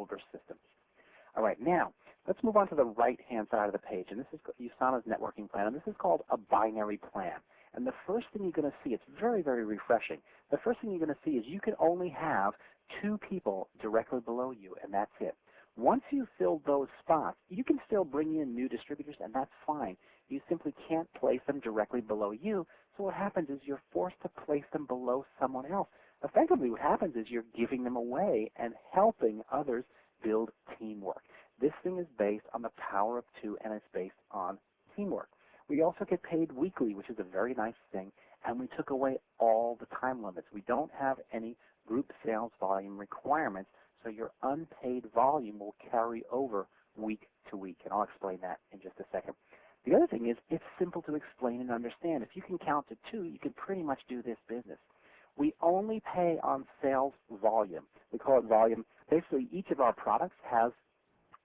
older systems. All right, now let's move on to the right-hand side of the page, and this is USANA's networking plan, and this is called a binary plan. And the first thing you're going to see, it's very, very refreshing. The first thing you're going to see is you can only have 2 people directly below you, and that's it. Once you've filled those spots, you can still bring in new distributors, and that's fine. You simply can't place them directly below you, so what happens is you're forced to place them below someone else. Effectively, what happens is you're giving them away and helping others build teamwork. This thing is based on the power of 2, and it's based on teamwork. We also get paid weekly, which is a very nice thing, and we took away all the time limits. We don't have any group sales volume requirements, so your unpaid volume will carry over week to week, and I'll explain that in just a second. The other thing is it's simple to explain and understand. If you can count to 2, you can pretty much do this business. We only pay on sales volume. We call it volume. Basically, each of our products has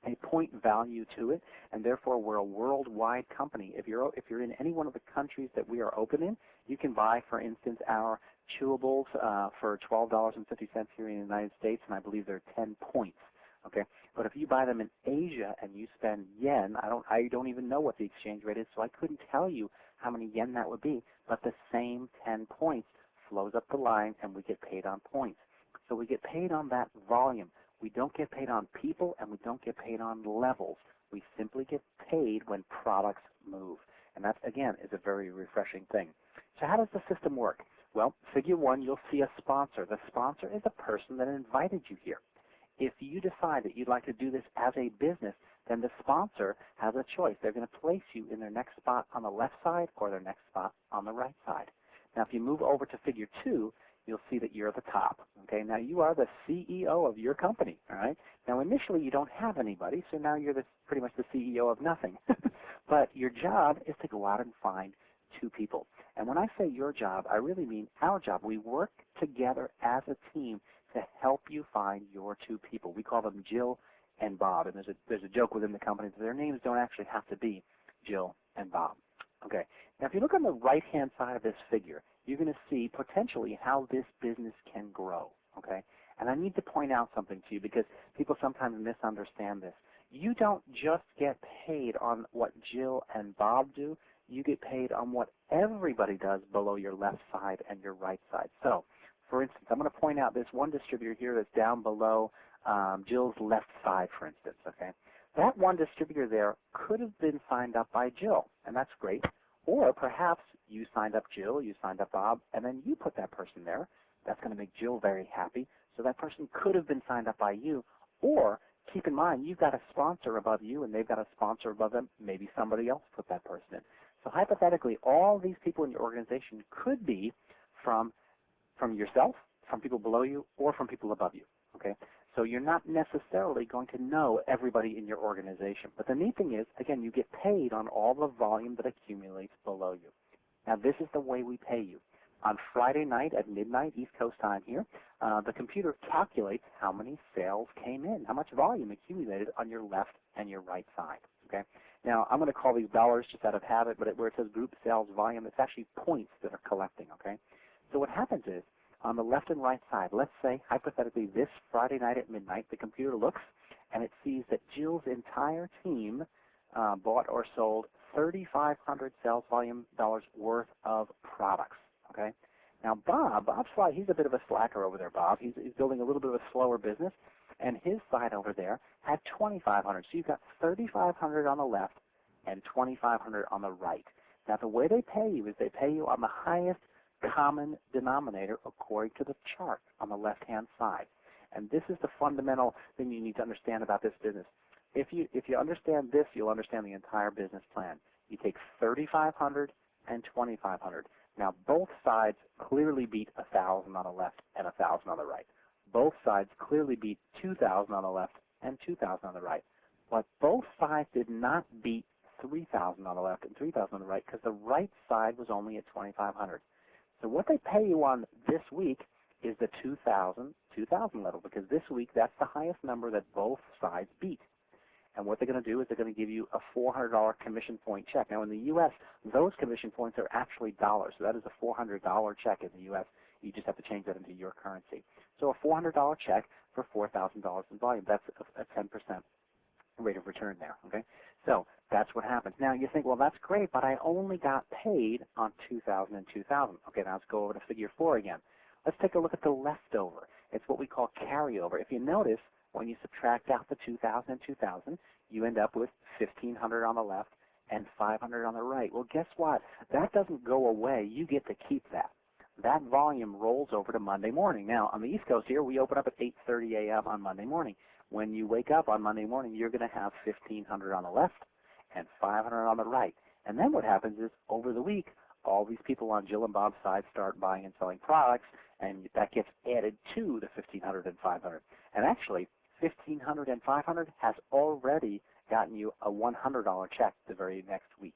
a point value to it, and therefore we're a worldwide company. If you're in any one of the countries that we are open in, you can buy, for instance, our chewables for $12.50 here in the United States, and I believe they're 10 points. Okay, but if you buy them in Asia and you spend yen, I don't even know what the exchange rate is, so I couldn't tell you how many yen that would be. But the same 10 points flows up the line, and we get paid on points. So we get paid on that volume. We don't get paid on people, and we don't get paid on levels. We simply get paid when products move. And that, again, is a very refreshing thing. So how does the system work? Well, figure 1, you'll see a sponsor. The sponsor is the person that invited you here. If you decide that you'd like to do this as a business, then the sponsor has a choice. They're going to place you in their next spot on the left side or their next spot on the right side. Now, if you move over to figure 2, you'll see that you're at the top. Okay, now you are the CEO of your company. All right. Now, initially you don't have anybody, so now you're pretty much the CEO of nothing. But your job is to go out and find 2 people. And when I say your job, I really mean our job. We work together as a team to help you find your 2 people. We call them Jill and Bob, and there's a joke within the company that their names don't actually have to be Jill and Bob. Okay. Now, if you look on the right-hand side of this figure, you're going to see potentially how this business can grow. Okay. And I need to point out something to you because people sometimes misunderstand this. You don't just get paid on what Jill and Bob do. You get paid on what everybody does below your left side and your right side. So, for instance, I'm going to point out this one distributor here that's down below Jill's left side, for instance. Okay, that one distributor there could have been signed up by Jill, and that's great. Or perhaps you signed up Jill, you signed up Bob, and then you put that person there. That's going to make Jill very happy. So that person could have been signed up by you. Or keep in mind, you've got a sponsor above you, and they've got a sponsor above them. Maybe somebody else put that person in. So hypothetically, all these people in your organization could be from yourself, from people below you, or from people above you. Okay? So you're not necessarily going to know everybody in your organization. But the neat thing is, again, you get paid on all the volume that accumulates below you. Now, this is the way we pay you. On Friday night at midnight, East Coast time here, the computer calculates how many sales came in, how much volume accumulated on your left and your right side. Okay? Now, I'm going to call these dollars just out of habit, but where it says group sales volume, it's actually points that are collecting. Okay? So what happens is, on the left and right side, let's say, hypothetically, this Friday night at midnight, the computer looks and it sees that Jill's entire team bought or sold 3,500 sales volume dollars worth of products. Okay. Now, Bob's side, he's a bit of a slacker over there, Bob. He's building a little bit of a slower business, and his side over there had 2,500. So you've got 3,500 on the left and 2,500 on the right. Now, the way they pay you is they pay you on the highest common denominator according to the chart on the left-hand side. And this is the fundamental thing you need to understand about this business. If you understand this, you'll understand the entire business plan. You take 3,500 and 2,500. Now, both sides clearly beat 1,000 on the left and 1,000 on the right. Both sides clearly beat 2,000 on the left and 2,000 on the right. But both sides did not beat 3,000 on the left and 3,000 on the right because the right side was only at 2,500. So what they pay you on this week is the 2,000 level because this week that's the highest number that both sides beat. And what they're going to do is they're going to give you a $400 commission point check. Now, in the U.S., those commission points are actually dollars. So that is a $400 check in the U.S. You just have to change that into your currency. So a $400 check for $4,000 in volume, that's a 10% rate of return there, okay? So that's what happens. Now you think, well, that's great, but I only got paid on 2,000 and 2,000. Okay, now let's go over to figure 4 again. Let's take a look at the leftover. It's what we call carryover. If you notice, when you subtract out the 2,000 and 2,000, you end up with 1,500 on the left and 500 on the right. Well, guess what? That doesn't go away. You get to keep that. That volume rolls over to Monday morning. Now, on the East Coast here, we open up at 8:30 a.m. on Monday morning. When you wake up on Monday morning, you're going to have 1,500 on the left and 500 on the right. And then what happens is, over the week, all these people on Jill and Bob's side start buying and selling products, and that gets added to the 1,500 and 500. And actually, 1,500 and 500 has already gotten you a $100 check the very next week.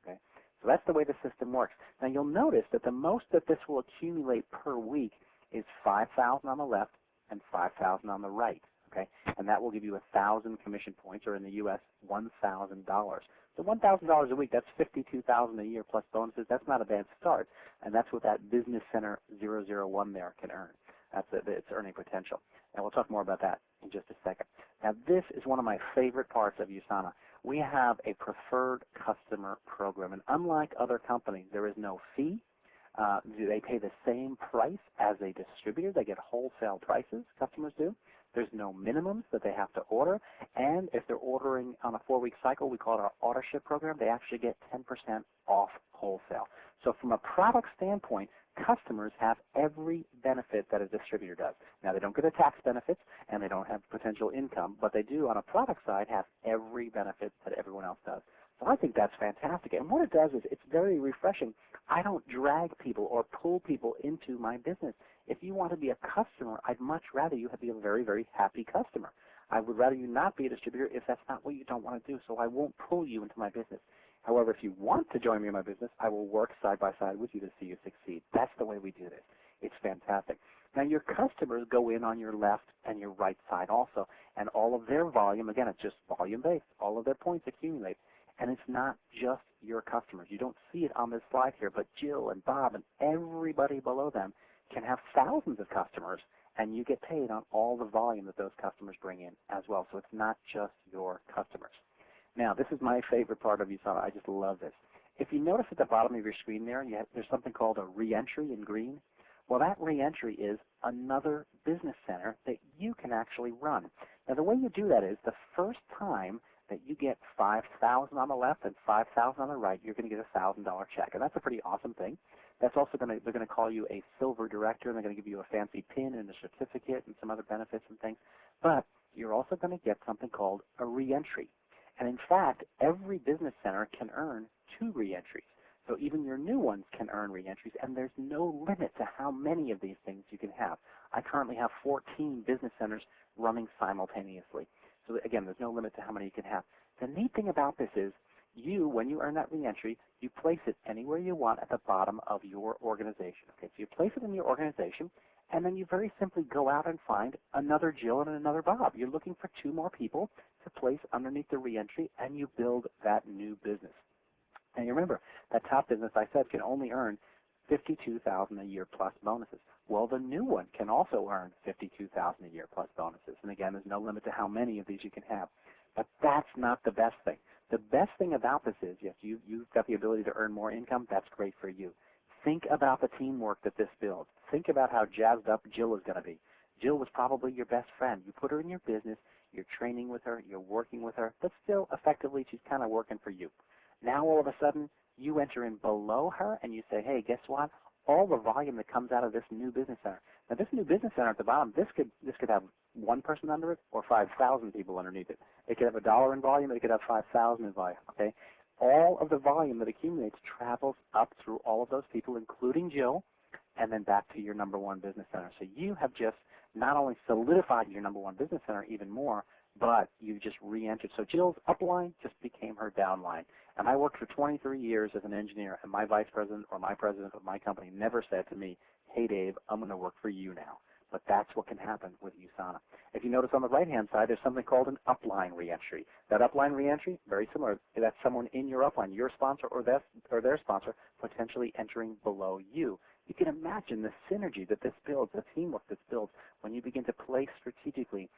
Okay? So that's the way the system works. Now you'll notice that the most that this will accumulate per week is 5,000 on the left and 5,000 on the right. Okay? And that will give you 1,000 commission points, or in the U.S., $1,000. So $1,000 a week, that's $52,000 a year plus bonuses. That's not a bad start, and that's what that Business Center 001 there can earn. That's its earning potential. And we'll talk more about that in just a second. Now, this is one of my favorite parts of USANA. We have a preferred customer program, and unlike other companies, there is no fee. They pay the same price as a distributor. They get wholesale prices, customers do. There's no minimums that they have to order, and if they're ordering on a 4-week cycle, we call it our auto ship program, they actually get 10% off wholesale. So from a product standpoint, customers have every benefit that a distributor does. Now, they don't get the tax benefits, and they don't have potential income, but they do, on a product side, have every benefit that everyone else does. So I think that's fantastic. And what it does is it's very refreshing. I don't drag people or pull people into my business. If you want to be a customer, I'd much rather you be a very, very happy customer. I would rather you not be a distributor if that's not what you don't want to do, so I won't pull you into my business. However, if you want to join me in my business, I will work side by side with you to see you succeed. That's the way we do this. It's fantastic. Now, your customers go in on your left and your right side also, and all of their volume, again, it's just volume-based. All of their points accumulate. And it's not just your customers. You don't see it on this slide here, but Jill and Bob and everybody below them can have thousands of customers, and you get paid on all the volume that those customers bring in as well. So it's not just your customers. Now, this is my favorite part of USANA. I just love this. If you notice at the bottom of your screen there, there's something called a reentry in green. Well, that reentry is another business center that you can actually run. Now, the way you do that is the first time that you get 5,000 on the left and 5,000 on the right, you're going to get a $1,000 check, and that's a pretty awesome thing. That's also they're going to call you a silver director, and they're going to give you a fancy pin and a certificate and some other benefits and things. But you're also going to get something called a reentry. And in fact, every business center can earn 2 reentries. So even your new ones can earn reentries, and there's no limit to how many of these things you can have. I currently have 14 business centers running simultaneously. So again, there's no limit to how many you can have. The neat thing about this is when you earn that reentry, you place it anywhere you want at the bottom of your organization. Okay, so you place it in your organization, and then you very simply go out and find another Jill and another Bob. You're looking for 2 more people to place underneath the reentry, and you build that new business. And you remember, that top business I said can only earn $52,000 a year plus bonuses. Well, the new one can also earn $52,000 a year plus bonuses. And again, there's no limit to how many of these you can have. But that's not the best thing. The best thing about this is, yes, you've got the ability to earn more income. That's great for you. Think about the teamwork that this builds. Think about how jazzed up Jill is going to be. Jill was probably your best friend. You put her in your business. You're training with her. You're working with her. But still, effectively, she's kind of working for you. Now, all of a sudden, you enter in below her, and you say, hey, guess what? All the volume that comes out of this new business center. Now, this new business center at the bottom, this could have 1 person under it or 5,000 people underneath it. It could have $1 in volume. It could have 5,000 in volume. Okay, all of the volume that accumulates travels up through all of those people, including Jill, and then back to your number 1 business center. So you have just not only solidified your number 1 business center even more, but you just re-entered. So Jill's upline just became her downline. And I worked for 23 years as an engineer, and my vice president or my president of my company never said to me, hey, Dave, I'm going to work for you now. But that's what can happen with USANA. If you notice on the right-hand side, there's something called an upline reentry. That upline reentry, very similar. That's someone in your upline, your sponsor or their sponsor, potentially entering below you. You can imagine the synergy that this builds, the teamwork that's built when you begin to place strategically